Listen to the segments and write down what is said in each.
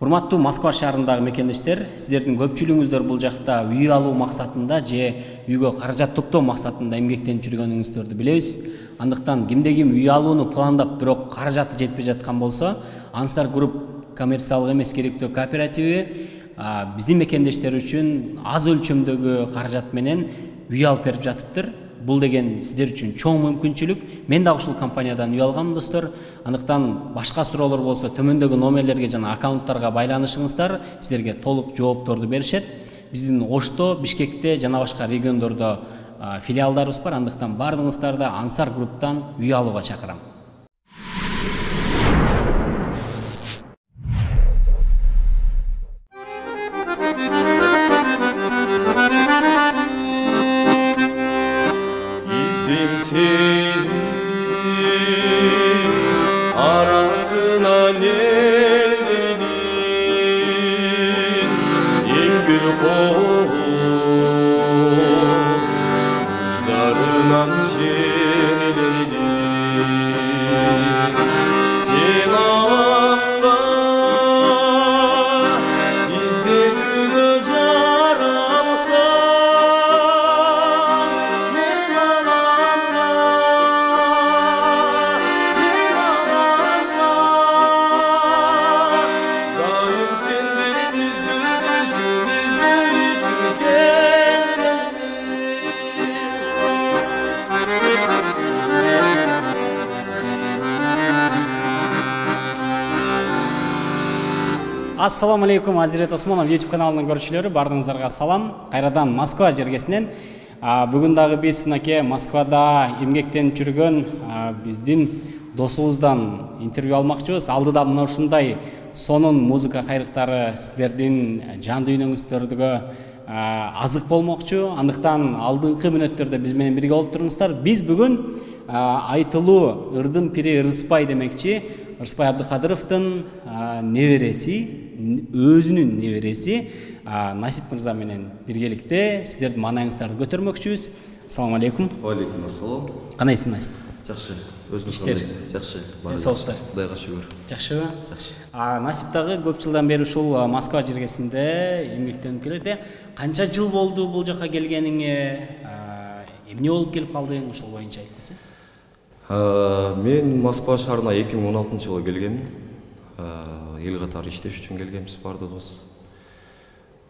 Урматтуу Москва шаарындагы мекендештер, сиздердин көпчүлүгүңүздөр бул жакта үй алуу максатында же үйгө каражат топтоо максатында эмгектенип жүргөнүңүздөрдү билебиз. Андыктан кимде ким үй алууну пландап, бирок каражаты жетпей жаткан болсо, Ансар Груп коммерциялык эмес керектөө кооперативи биздин мекендештер үчүн аз өлчөмдөгү каражат менен үй алып берип жатыптыр. Бул деген сиздер үчүн чоң мүмкүнчүлүк. Мен дагы ушул компаниядан үй алгам, достор. Андыктан башка суроолор болсо төмөндөгү номерлерге жана аккаунттарга байланышыңыздар, сиздерге толук жоопторду беришет. Биздин Ошто, Бишкекте жана башка региондордо филиалдарыбыз бар. Андыктан бардыгыңыздарды Ансар Групптан үй алууга чакырам. Arasına ellerin en büyük hoz zarınan şeylerin sen ağamda izletine jaralsan men ağamda Ассаламу алейкум, Азирет Осмонов YouTube каналынын көрүүчүлөрү, бардыгыңыздарга салам. Кайрадан Москва жергесинен. Бүгүн дагы биз мынакей Москвада эмгектенип жүргөн биздин досубуздан интервью алмакчыбыз. Алдыда мына ушундай сонун музыка кайрыктары сиздердин жан дүйнөңүздөргө азык болмокчу. Андыктан алдыңкы мүнөттөрдө биз менен бирге болуп туруңуздар. Биз бүгүн айтылуу ырдын пири Ырыспай демекчи, Ырыспай Абдыкадыровдун небереси, өзүнүн небереси Насип мырза менен биргеликте сиздердин маанайыңыздарды көтөрмөкчүбүз. Ассаламу алейкум. Алейкум ассалам. Кандайсың, Насип? Жакшы. Өзүңүз кандайсыз? Жакшы. Саулыктар. Кудайга шүгүр. Жакшыбы? Жакшы. Насип дагы көп жылдан бери ушул Москва жергесинде эмгектенип келет. Канча жыл болду бул жака келгениңе? Эмне болуп келип калдың? Ушул боюнча айтпаса. Мен Москва шаарына 2016-жылы келгем. Эл катары иштеш үчүн келгенбиз бардыгыбыз.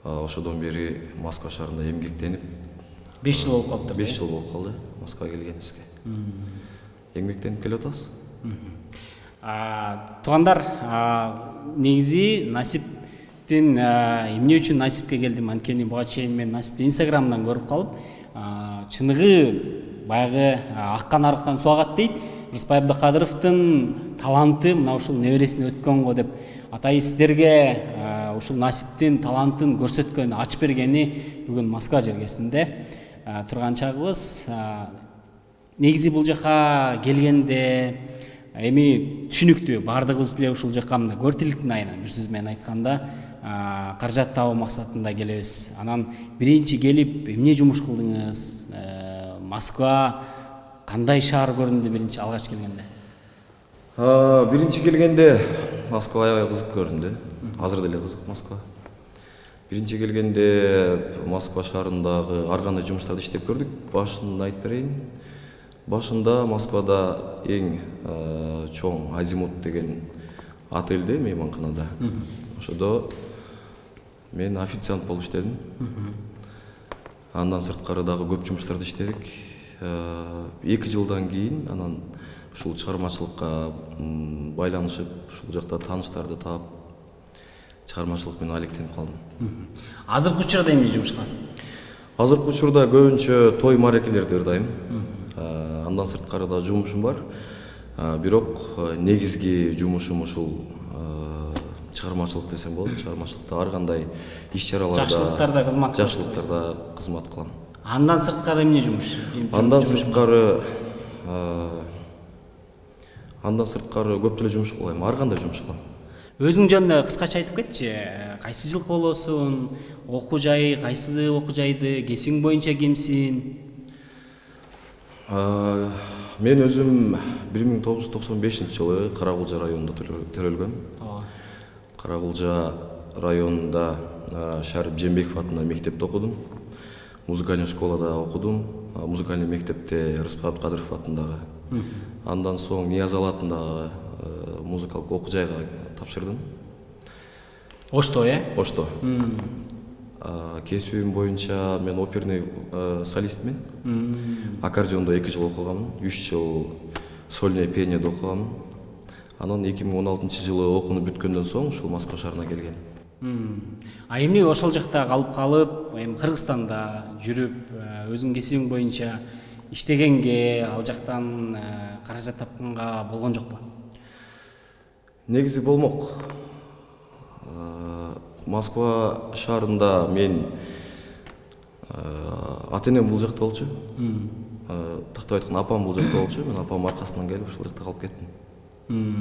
Ошодон бери Москва шаарында эмгектенип 5 жыл болуп калды. 5 жыл болуп калды Москвага келгенибизге. Эмгектенип келип атабыз. Туугандар, негизи Насиптин эмне үчүн Насипке келдим? Анткени буга чейин мен Насипти Инстаграмдан көрүп калып, чыныгы баягы аккан арыктан суу агат дейт. Ырыспай Абдыкадыровдун таланты мына ушул небересине өткөн го деп атай. Сиздерге ушул Насиптин талантын көрсөткөн, ачып бергени бүгүн Москва жергесинде турган чагыбыз. Негизи бул жака келгенде эми түшүнүктүү, бардыгыбыз эле ушул жака мына көртиликтин айынан бир сөз менен айтканда каражат табуу максатында келебиз. Анан биринчи келип эмне жумуш кылдыңыз? Москва кандай шаар көрүндү биринчи алгач келгенде? Биринчи келгенде Москва аябай кызык көрүндү. Азыр деле кызык Москва. Биринчи келгенде Москва шаарындагы ар кандай жумуштарды иштеп көрдүк. Башын айтып берейин. Башында Москвада эң чоң Азимут деген отельде, мейманканада. Ошодо мен официант болуп иштедим. Андан сырткары дагы көп жумуштарды иштедик. 2 жылдан кийин анан ушул чыгармачылыкка байланышып, ушул жакта тааныштарды таап, чыгармачылык менен алектенип калдым. Азыркы учурда эмне жумуш кыласың? Азыркы учурда көбүнчө той марекелерди ырдайм. Андан сырткары да жумушум бар. Бирок негизги жумушум ушул чыгармачылык десем болот. Чыгармачылыкта ар кандай иш-чараларда, жакшылыктарда кызмат кылам. Андан сырткары эмне жумуш? Андан сырткары көп деле жумуш кылам, ар кандай жумуш кылам. Өзүң жөнүндө кыскача айтып кетчи. Кайсы жылкы болосуң? Окуу жай, кайсы окуу жайды, кесиң боюнча кимсиң? Мен өзім 1995 жылы Карагулжа районунда төрөлгөм. Каракылжа районунда Шарып Жээнбеков атындагы мектепте окудум. Музыкальный школада окудум. Музыкальный мектепте Рыспай Абдыкадыров атындагы. Андан соң Ниязалы атындагы музыкалык окуу жайга тапшырдым. Ошто, Ошто. Кесибим боюнча мен оперный солистмин. Аккордеондо 2 жыл окуганмын, 3 жыл сольное пениеде окуганмын. Анан 2016 жылы окууну бүткөндөн соң ушул Москва шаарына келгем. Эми ошол жакта калып, эми Кыргызстанда жүрүп, өзүң кесибиң боюнча иштегенге, ал жактан каражат тапканга болгон жокпу? Негизи болмок. Москва шаарында мен ата-энем бул жакта болчу. Тактап айтканда апам бул жакта болчу. Мен апамдын аркасынан келип ушул жакта калып кеттим.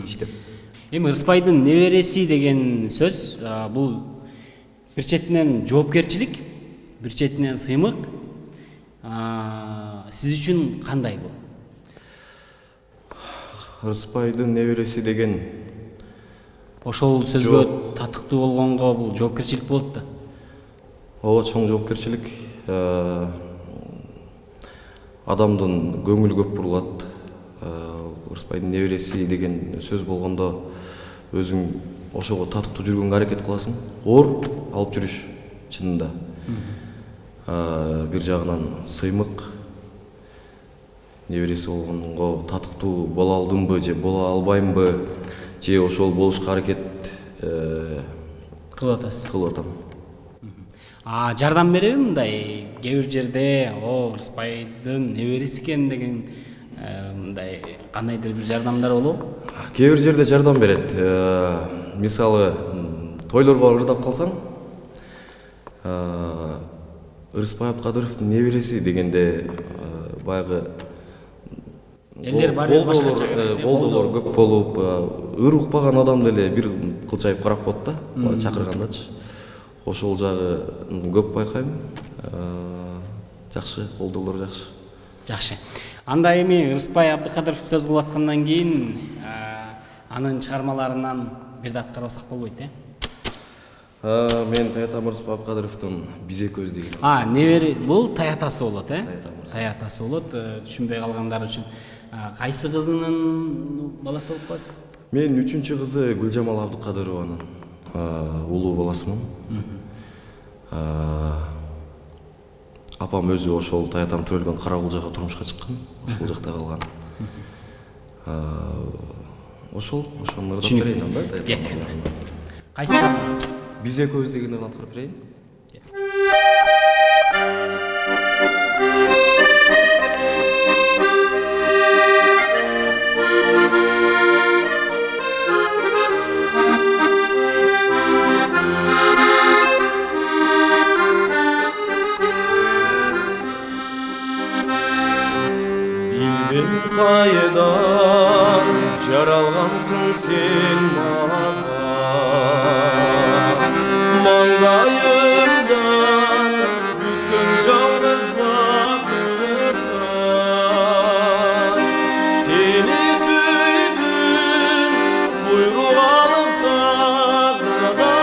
Иштеп. Эми Рыспайдын небереси деген сөз, бул бир четинен жоопкерчилик, бир четинен сыймык. Сиз үчүн кандай бул? Рыспайдын небереси деген Ошол сөзгө татыктуу болгонго бул жоопкерчилик болот да. Ооба, чоң жоопкерчилик. Адамдын көңүлү көп бурулат. Рыспайдын небереси деген сөз болгондо өзүң ошого татыктуу жүргөнгө аракет кыласың. Оор алып жүрүш чынында. Бир жагынан сыймык. Небереси болгонго татыктуу боло алдымбы же боло албаймбы, же ошол болушка аракет Кылып атасыз. кылып атам. Жардам береби мындай кээ бир жерде Рыспайдын небереси экен деген мындай кандайдыр бир жардамдар болобу? Кээ бир жерде жардам берет. Мисалы, тойлорго ырдап калсаң, Рыспай Абдыкадыровдун небереси дегенде баягы Элдер бар башка жагы. Колдолор көп болуп, ыр укпаган адам деле бир кылчайып карап коет да, чакыргандачы. Ошол жагы көп байкайм. Жакшы, колдолор жакшы. Жакшы. Анда эми Рыспай Абдыкадыров сөз кылып аткандан кийин анын чыгармаларынан бирди аткарбасак болбойт, Мен Таятам Рыспай Абдыкадыровдун Бизе көз деген. Небери бул таятасы болот, Таятасы болот. Түшүнбөй калгандар үчүн. Кайсы кызынын баласы болуп каласыз? Мен 3-чү кызы Гүлжамал Абдыкадырованын улуу баласымын. Апам өзү ошол Таятам төрөлгөн Каракылжага турмушка чыккан, ошол жакта калган. Ошону ырдап берейин да. Кет. Кайсы? Бизе көз дегендерин аткарып берейин. Bilmem kaydan jaralgansın sen mana, mangayımdan bütkün жалгыз bakırdan. Seni süydüm buyruk alıp dağlardan.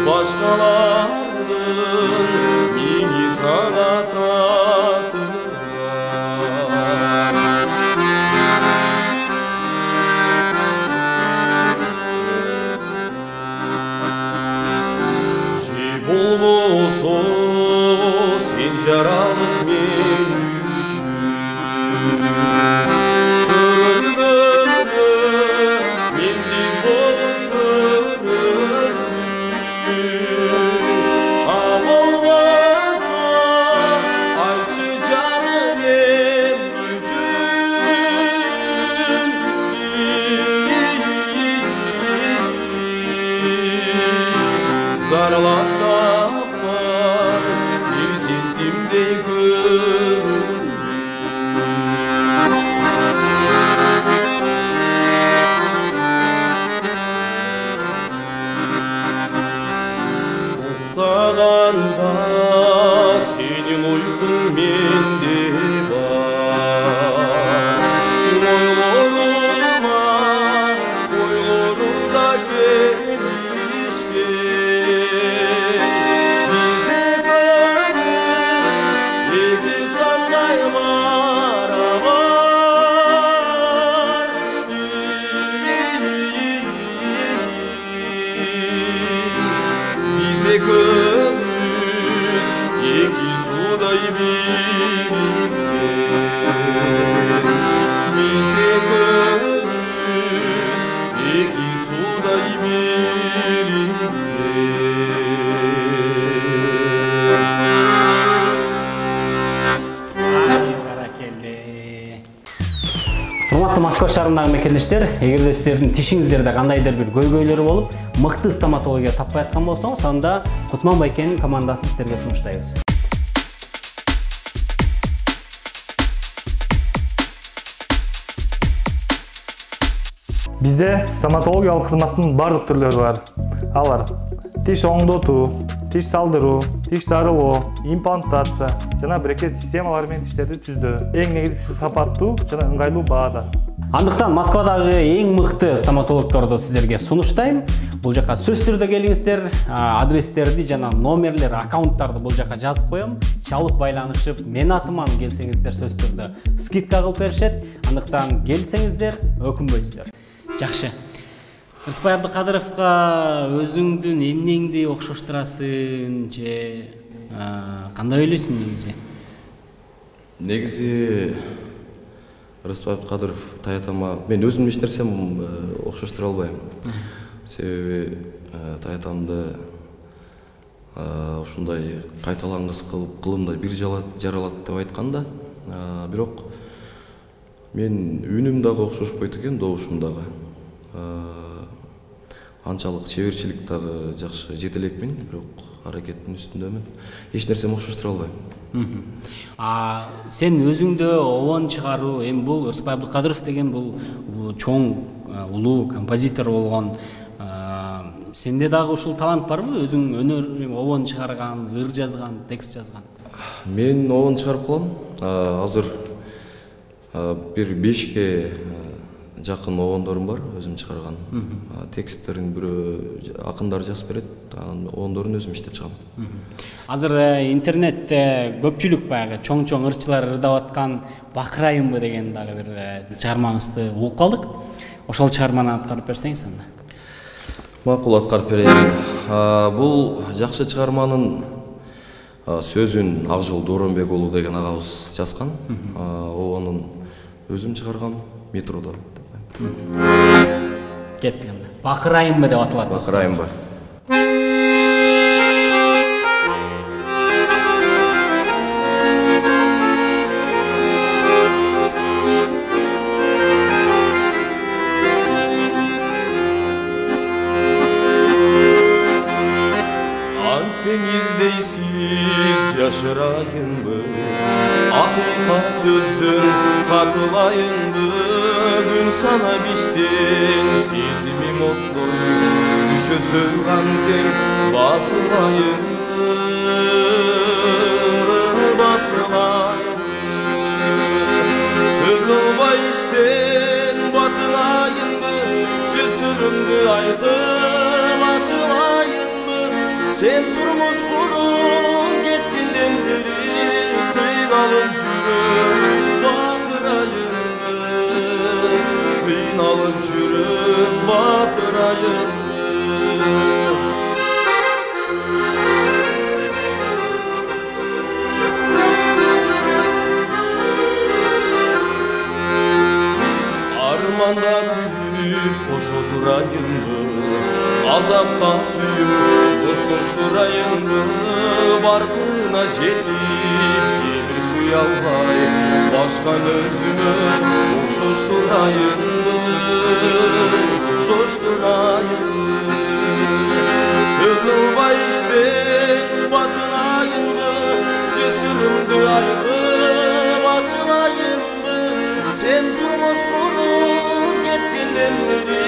Başkalardın mini sanata Урматтуу Москва шаарындагы мекендештер, эгерде сиздердин тишиңиздерде кандайдыр бир көйгөйлөр болуп, мыкты стоматология таппай аткан болсоңуз, анда Кутман Байкенин командасын сиздерге сунуштайбыз. Бизде стоматологиялык кызматтын бардык түрлөрү бар. Алар тиш оңдотуу, тиш салдыруу, тиш дарылоо, имплантация жана брекет системалары менен тиштерди түздөө. Эң негизгиси сапаттуу жана ыңгайлуу баада. Андыктан Москвадагы эң мыкты стоматологдорду сиздерге сунуштайм. Бул жака сөз түрдө келиңиздер, адрестерди жана номерлер, аккаунттарды бул жака жазып коем. Чалып байланышып, мен атыман келсеңиздер сөз түрдө скидка кылып беришет. Андыктан келсеңиздер, өкүнбөйсүздөр. Жакшы. Рыспай Абдыкадыровго өзүңдүн эмнеңди окшоштурасың же кандай ойлойсуң негизи? Негизи Рыспай Абдыкадыров Таятама мен өзүм эч нерсем окшоштура албайм. Себеби Таятамды ушундай кайталангыс кылып кылымда бир жаралат деп айтканда, бирок мен үнүм дагы окшошпойт экен, добушум дагы. Анчалык чеберчилик дагы жакшы жете элекмин, бирок аракеттин үстүндөмүн. Эч нерсем окшоштура албайм. Сен өзүңдө обон чыгаруу, эми бул Рыспай Абдыкадыров деген бул чоң улуу композитор болгон. Сенде дагы ушул талант барбы? Өзүң өнөр обон чыгарган, ыр жазган, текст жазган? Мен обон чыгарып калам. Азыр бир 5ке жакын обондорум бар, өзүм чыгарган. Тексттерин бирөө акындар жазып берет, анан обондорун өзүм иштеп чыгам. Азыр интернетте көпчүлүк баягы чоң-чоң ырчылар ырдап аткан Бакырайымбы деген дагы бир чыгармаңызды угуп калдык. Ошол чыгарманы аткарып берсеңиз анда. Макул, аткарып берейин. Бул жакшы чыгарманын сөзүн Акжол Дооронбек уулу деген агабыз жазган. Обонун өзүм чыгаргам, метродо. Кеттик анда. Бакырайымбы деп аталат. Бакырайымбы. Жашырайынбы, акыйкат сөздөн катылайынбы, күн санап иштен сезимим оттон, күшөсө кантен басылайынбы, сөз албай иштен батылайынбы, жесиримди айтып ачылайынбы, сен турмуш куруп kıynalıp jürüm bakırayım. Armanda büyük koş oturayım, azapka suyup dostoşturayım, barkına jetip albay, başkan özüme okşoşturayım, okşoşturayım. Söz albay işte batırayım, cesurumdu ayırıp açılayım. Sen turmuş kurup gittinden beri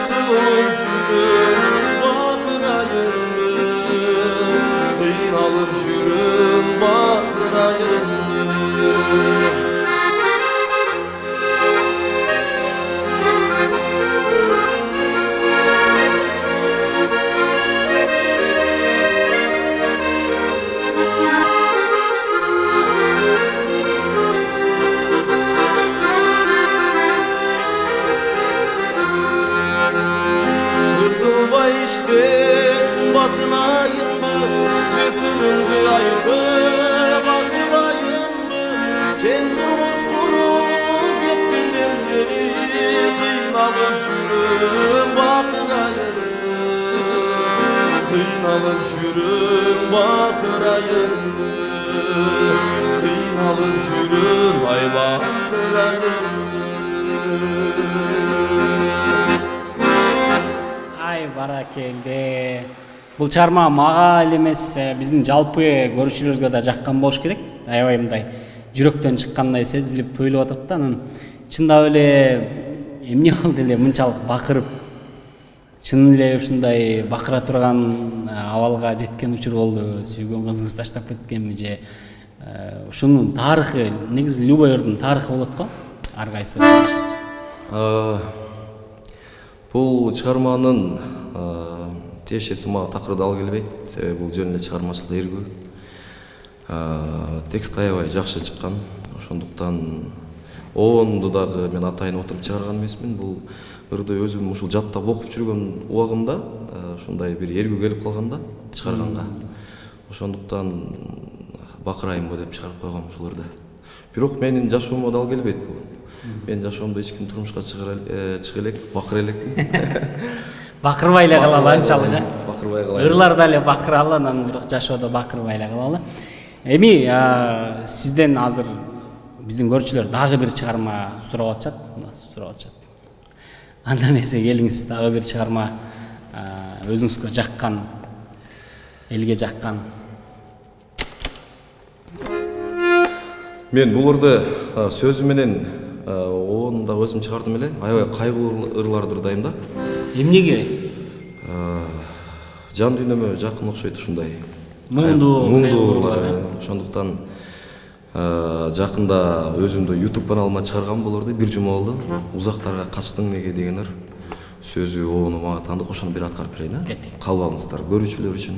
sığınıp jürüm batırayım, kıynalıp jürüm batırayım. Sızılba işte batınayım mı, cesurumdu ayıp açılayım mı, sen durmuş kurup gittinden beri kıynalıp jürüm bakırayım, kıynalıp jürüm bakırayım, kıynalıp jürüm ay bakırayım. Ай баракелде. Бул чыгарма мага эле эмес, биздин жалпы көрүүчүлөрүбүзгө да жаккан болуш керек. Аябай мындай жүрөктөн чыккандай сезилип туюлуп атат да. Анан чындап эле эмне болду эле мынчалык бакырып, чын эле ушундай бакыра турган абалга жеткен учур болду. Сүйгөн кызыңыз таштап кеткенби же ушунун тарыхы, негизи любой ырдын тарыхы болот го, ар кайсы. Бул чыгарманын тиешеси мага такыр дал келбейт, себеби бул жөн эле чыгармачылык эргүү. Текст аябай жакшы чыккан, ошондуктан оонду дагы мен атайын отуруп чыгарган эмесмин. Бул ырды өзүм ушул жаттап окуп жүргөн убагымда ушундай бир эргүү келип калганда чыгарганга. Ошондуктан бакырайынбы деп чыгарып койгом ушул ырды. Бирок менин жашоомо дал келбейт бул. Мен жашоомдо эч ким турмушка чыга элек, бакыра элекмин. Бакырбай эле калалы анчалык, Бакырбай калайын. Ырлар да эле бакыралы, анан бирок жашоодо бакырбай эле калалы. Эми сизден азыр биздин көрүүчүлөр дагы бир чыгарма сурап атышат. Анда эмесе келиңиз, дагы бир чыгарма өзүңүзгө жаккан, элге жаккан. Мен бул ырды сөзү менен оонун да өзүм чыгардым эле. Аябай кайгылуу ырларды ырдайм да. Эмнеге? Жан дүйнөмө жакын окшойт ушундай. Муңдуу ырлар. Ошондуктан жакында өзүмдү YouTube каналыма чыгарган бул ырды, бир жума болду. Узактарга качтың неге деген ыр. Сөзү оону мага тандык, ошону бир аткарып берейин, калып алыңыздар көрүүчүлөр үчүн.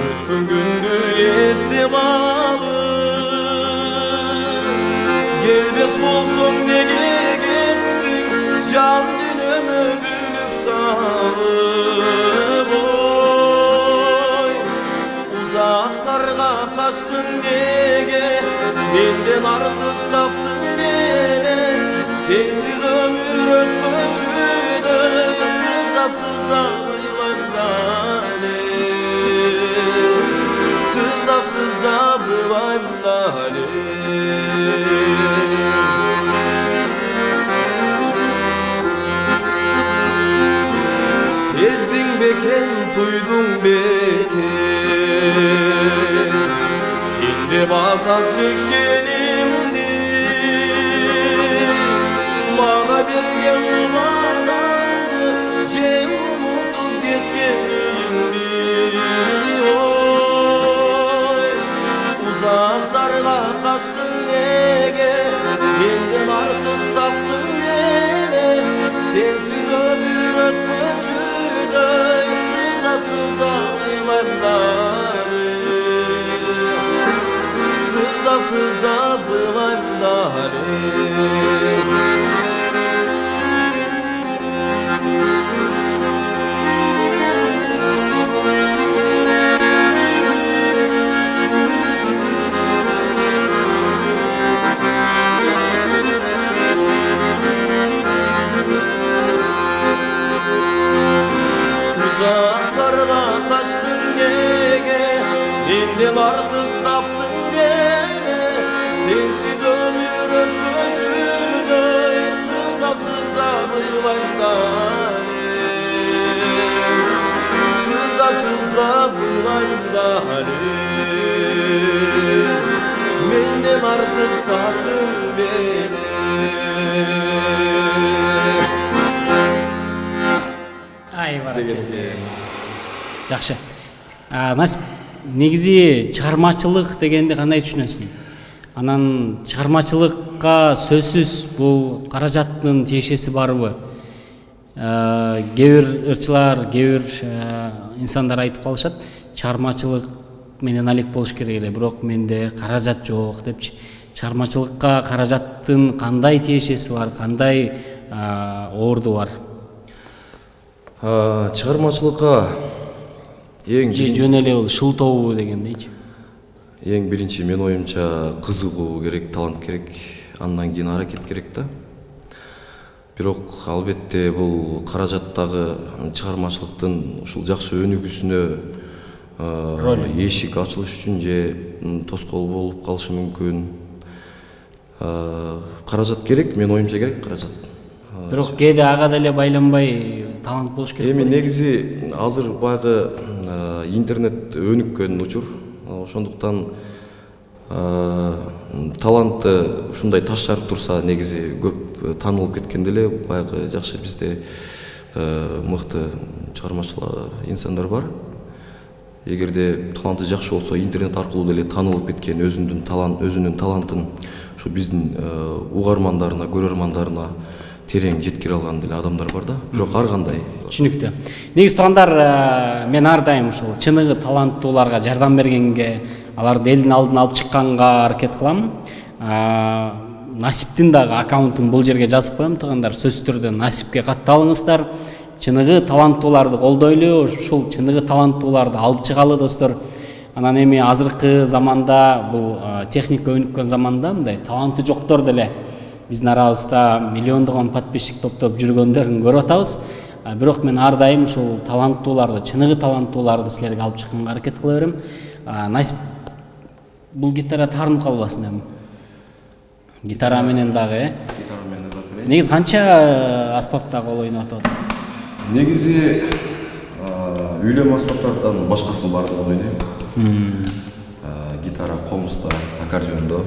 Ötkün gündü estem alып, gelbes bolsun nege kettin, can dünömü bülük salıp. Oy, uzaklarga kaçtın nege, benden artık taptın beni, sensiz ömür ötmüşüdü, sızdap bılayım lale. Sezdin beken, tuydun beken, sen de bazan çekkenimdi, bana bergen umarlardı, jem unutup ketkenimdi. Uzaklarga kaçtın nege, benden artık taptın beni, sensiz ömür ötmüşüdü, sızdap bılayım lale. Uzaklarga kaçtın nege, benden artık taptın beni, sensiz ömür ötmüşüdü, sızdap bılayım lale. Sızdap bılayım lale. Menden artık taptın beni. Ай баракелде. Жакшы. Насип, негизи чыгармачылык дегенди кандай түшүнөсүң? Анан чыгармачылыкка сөзсүз бул каражаттын тиешеси барбы? Кээ бир ырчылар, кээ бир инсандар айтып калышат, чыгармачылык менен алек болуш керек эле, бирок менде каражат жок депчи. Чыгармачылыкка каражаттын кандай тиешеси бар, кандай орду бар? Чыгармачылыкка эң жөн эле бул шылтообу дегендейчи. Эң биринчи мен оюмча кызыгуу керек, талант керек, андан кийин аракет керек да. Бирок албетте бул каражаттагы чыгармачылыктын ушул жакшы өнүгүүсүнө эшик ачылыш үчүн же тоскоол болуп калышы мүмкүн. Каражат керек, мен оюмча керек каражат. Бирок кээде ага деле байланбай талант болуш керек. Эми негизи азыр баягы интернет өнүккөн учур. Ошондуктан талантты ушундай таш жарып турса негизи көп таанылып кеткен деле баягы жакшы бизде мыкты чыгармачыл инсандар бар. Эгерде таланты жакшы болсо интернет аркылуу деле таанылып кеткен өзүнүн талантын ушу биздин угармандарына, көрөрмандарына терең жеткире алган деле адамдар бар да. Бирок ар кандай. Түшүнүктүү. Негизи туугандар, мен ар дайым ушул чыныгы таланттууларга жардам бергенге, аларды элдин алдына алып чыкканга аракет кылам. Насиптин дагы аккаунтун бул жерге жазып коем, туугандар. Сөзсүз түрдө Насипке катталыңыздар. Чыныгы таланттууларды колдойлу, ушул чыныгы таланттууларды алып чыгалы достор. Анан эми азыркы заманда бул техника өнүккөн заманда мындай таланты жоктор деле биздин арабызда миллиондогон подписчик топтоп жүргөндөрүн көрүп атабыз. Бирок мен ар дайым ушул таланттууларды, чыныгы таланттууларды силерге алып чыкканга аракет кыла берем. Насип бул гитара таарынып калбасын эми. Гитара менен дагы, негизи канча аспапта кол ойноп атасың? Негизи үйлөм аспаптардан башкасын баардыгын ойнойм. Гитара, комузда, аккордеондо,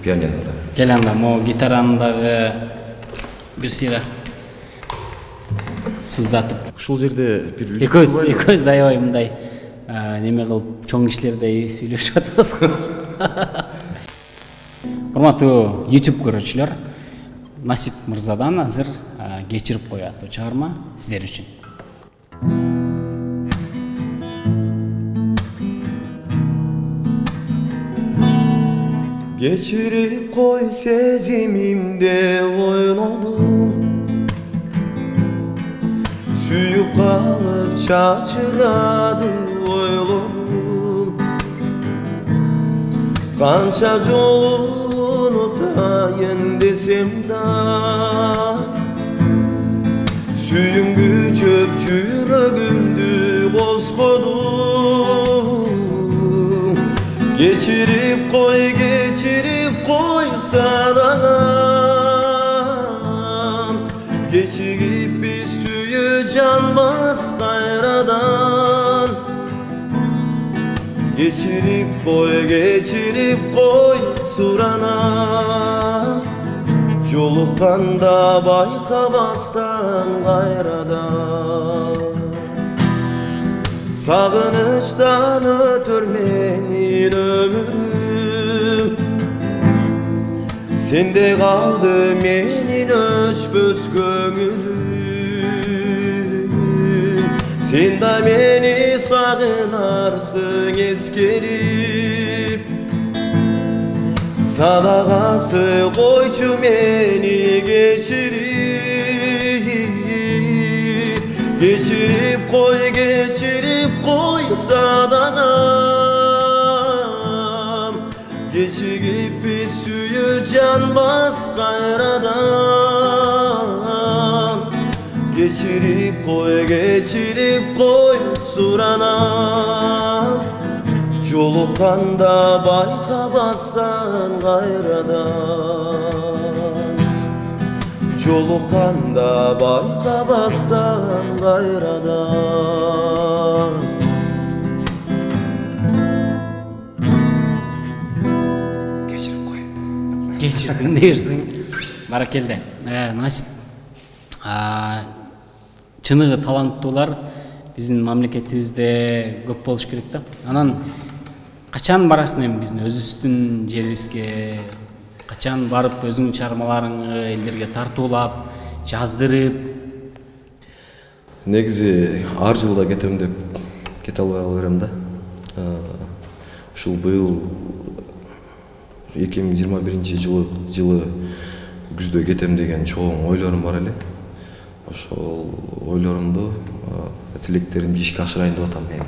пианинода. Кел анда, могу гитараны дагы бир сыйра сыздатып. Ушул жерде бир Экөөбүз аябай мындай неме кылып чоң кишилердей сүйлөшүп атабыз. Урматтуу YouTube көрүүчүлөр, Насип мырзадан азыр кечирип коет чыгарма сиздер үчүн. Geçirip koy sezimimde oynadum, süyüp kalıp çaçıradı oylum. Kança yolunu tayın desem da, süyüngü çöp çürögümdü bozkodum. Geçirip koy sadanam, geçirip bir suyu canmaz gayradan. Geçirip koy suranam, yolukanda baykabastan gayradan. Sağınıştan ötür menin ömrüm, sende kaldı menin öçböz gönülüm. Sen de beni sağınarsın eskerip, sadakası koycu beni geçirip. Geçirip koy sadanam, geçirip bir suyu canmaz gayradan. Geçirip koy suranam, yolukanda baykabastan gayradan. Yolukanda baykabastan gayradan. Geçirip koy. Geçirdin deyirсиң. Баракелде. Насип чыныгы таланттуулар биздин мамлекетибизде көп болуш керек да. Анан качан барасың эми биздин өзүбүздүн жерибизге? Качан барып өзүңүн чыгармаларыңды элдерге тартуулап, жаздырып? Негизи ар жылда кетем деп кете албай кала берем да. Ушул быйыл 2021 жылы күздө кетем деген чоң ойлорум бар эле. Ошол ойлорумду, тилектеримди ишке ашырайын деп атам эми.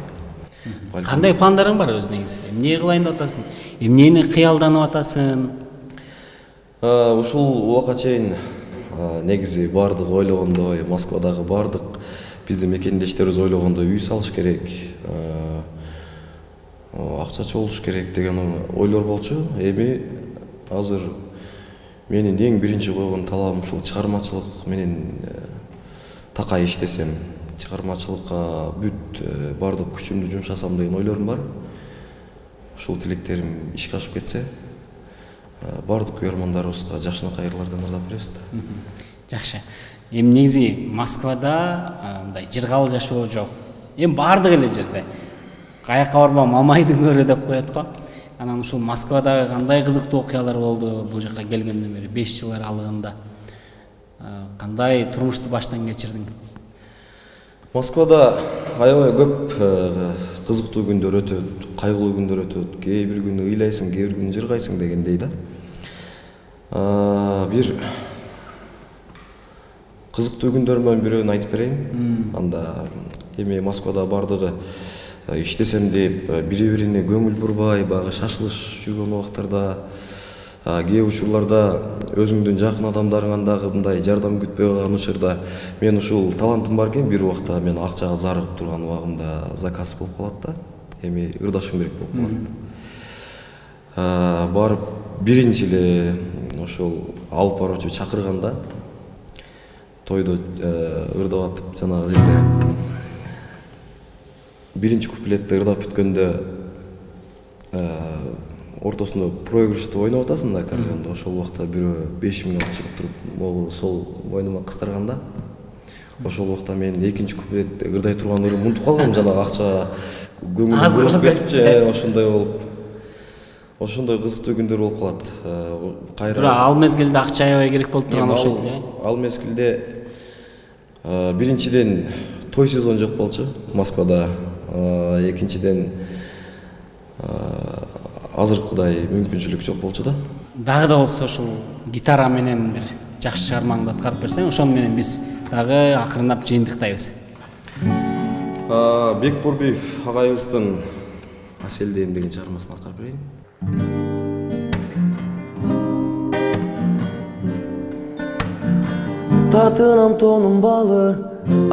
Кандай пландарың бар өзүңүз? Эмне кылайын деп атасың? Эмнени кыялданып атасың? Ушул убакка чейин негизи бардык ойлогондой, Москвадагы бардык биздин мекендештерибиз ойлогондой үй салыш керек, акча чогултуш керек деген ойлор болчу. Эми азыр менин эң биринчи койгон талабым ушул чыгармачылык менен такай иштесем, чыгармачылыкка бүт бардык күчүмдү жумшасам деген ойлорум бар. Ушул тилектерим ишке ашып кетсе, бардык көрөрмандарыбызга жакшынакай ырлардан ырдап беребиз да. Жакшы. Эми негизи Москвада мындай жыргал жашоо жок. Эми бардык эле жерде. Каяка барба мамайды көрө деп коет го. Анан ушул Москвадагы кандай кызыктуу окуялар болду бул жака келгенден бери 5 жыл аралыгында? Кандай турмушту баштан кечирдиң? Москвада аябай көп кызыктуу күндөр өтөт, кайгылуу күндөр өтөт. Кээ бир күнү ыйлайсың, кээ бир күнү жыргайсың дегендей да. Бир кызыктуу күндөрүмөн бирөөнү айтып берейин. Анда эми Москвада бардыгы иштесем деп бири-бирине көңүл бурбай, багы шашылыш жүргөн убактарда, кээ учурларда өзүңдүн жакын адамдарыңан дагы мындай жардам күтпөй калган учурда мен ушул талантым бар экен, бир убакта мен акчага зарыгып турган убагымда заказ болуп калат да. Эми ырдашым керек болуп калат. Барып биринчи эле ошол алып баруучу чакырганда тойдо ырдап атып жанагы жерде биринчи куплетти ырдап бүткөндө ортосунда проигрышты ойноп атасың да аккордеондо. Ошол убакта бирөө 5000 алып чыгып туруп, могу сол мойнума кыстырганда, ошол убакта мен экинчи куплетти ырдай турган ырым унутуп калгам, жанагы акчага көңүлүм буруп кетипчи, ошондой болуп. Ошондой кызыктуу күндөр болуп калат. Бирок ал мезгилде акча аябай керек болуп турган окшойт эле. Ал мезгилде биринчиден той сезон жок болчу Москвада. Экинчиден азыркыдай мүмкүнчүлүк жок болчу да. Дагы да болсо ушул гитара менен бир жакшы чыгармаңды аткарып берсең, ошону менен биз дагы акырындап жыйынтыктайбыз. Бекбурбиев агайыбыздын Аселдейм деген чыгармасын аткарып берейин. Татынам тонум балы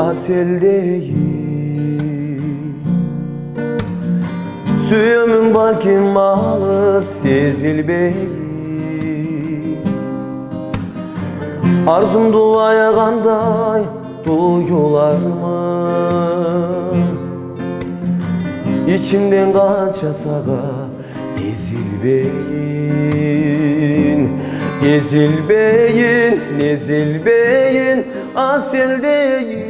Аселдейм, сүйөмүн балким алыс сезилбей, арзумду аягандай туюлармын, ичимден канча сага ezilbeyin, ezilbeyin, ezilbeyin, Aseldeyin.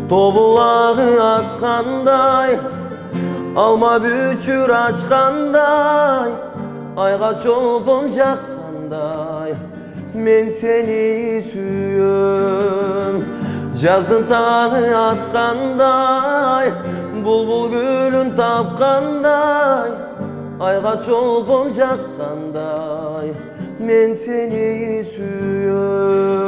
Tobulağı atkanday, alma büçür açkanday, ayga çolpon jakkanday, men seni suyum. Jazdın tağı atkanday, bulbul gülün tapkanday, ayga çolpon jakkanday, men seni suyum.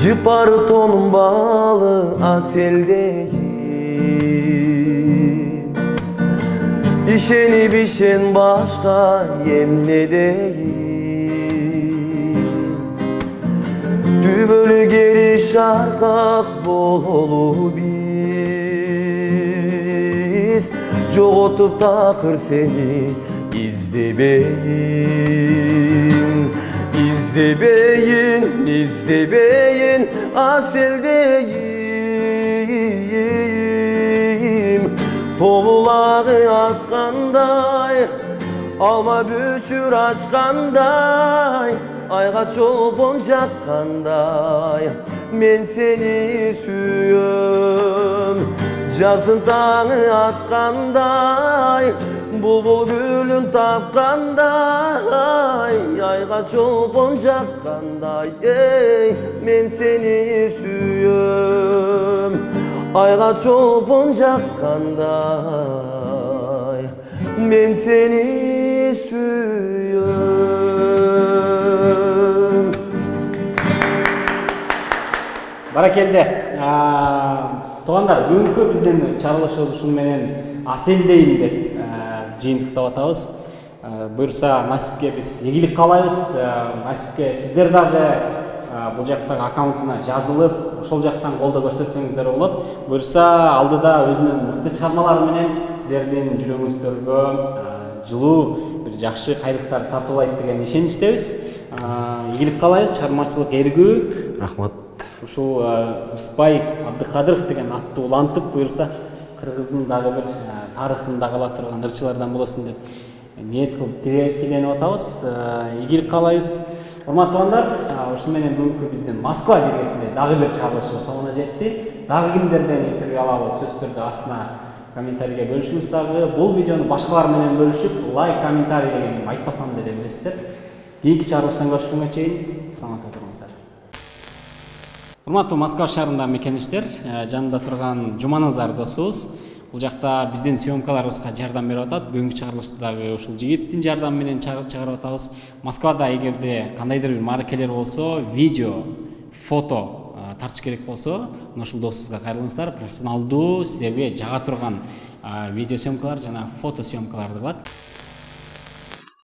Cıpar tonum balı Asel'deyim, İşeni bişen başka yemle değil. Dübölü geri şarkak bolu biz, joğotup takır seni izlebeyin, izlebeyin, izlebeyin, Asel'deyim. Tobulağı atkanday, alma büçür açkanday, ayga çolpon jakkanday, men seni suyum. Jazdın tağı atkanday, bulbul gülün tapkanday, ayga çolpon jakkanday, men seni suyum. Ayga çolpon jakkanday, men seni suyum. Баракелде. Туугандар, бүгүнкү биздин чыгарылышыбыз ушун менен аселдейм деп жыйынтыктап атабыз. Буюрса насипке биз ийгилик каалайбыз. Насипке сиздер дагы бул жактагы аккаунтуна жазылып, ошол жактан колдоо көрсөтсөңүздөр болот. Буюрса алдыда өзүнүн мыкты чыгармалары менен сиздердин жүрөгүңүздөргө жылуу бир жакшы кайрыктар тартуулайт деген ишеничтебиз. Ийгилик каалайбыз, чыгармачылык эргүү. Рахмат. Ушул Ырысбай Абдыкадыров деген атты улантып, буюрса кыргыздын дагы бир тарыхын да кала турган ырчылардан болосун деп ниет кылып тиленип атабыз. Ийгилик каалайбыз. Урматтуу туугандар, ушун менен бүгүнкү биздин Москва жергесинде дагы бир чыгарылышыбыз соңуна жетти. Дагы кимдерден интервью алалы сөздөрдү астына комментарийге бөлүшүңүз дагы. Бул видеону башкалар менен бөлүшүп, лайк, комментарий дегенди айтпасам деле билесиздер. Кийинки чыгарылыштан көрүшкөнгө чейин саламатта туруңуздар. Урматтуу Москва шаарында мекеничтер, жанында турган Жуманазар досубуз. Бул жакта биздин съемкаларыбызга жардам берип атат. Бүгүнкү чыгарылышты дагы ушул жигиттин жардамы менен чыгарып атабыз. Москвада эгерде кандайдыр бир мааракелер болсо, видео, фото тартыш керек болсо, мына ушул досубузга кайрылыңыздар. Профессионалдуу, сиздерге жага турган видео съемкалар жана фото съемкаларды кылат.